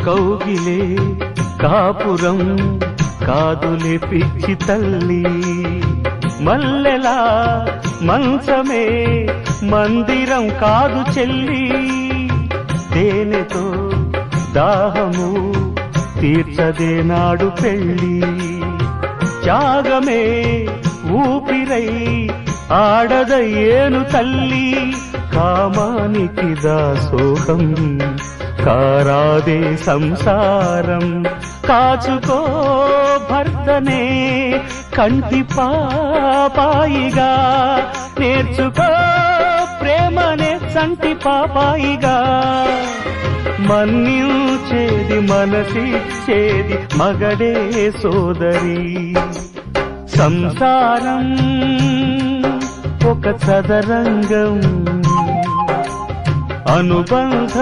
కౌగిలే కాపురం కాదులే పిచ్చి తల్లి, మల్లెలా మంచమే మందిరం కాదు చెల్లి, తేనెతో దాహము తీర్చదే నాడు పెళ్ళి, త్యాగమే ఊపిరై ఆడదయ్యేను తల్లి, కామానికి దాసోహం కారాదే సంసారం, కాచుకో భర్తనే కంటి పాపాయిగా, నేర్చుకో ప్రేమనే సంటి పాపాయిగా, మన్నించేది మనసిచ్చేది మగడే సోదరి, సంసారం ఒక చదరంగం అనుబంధం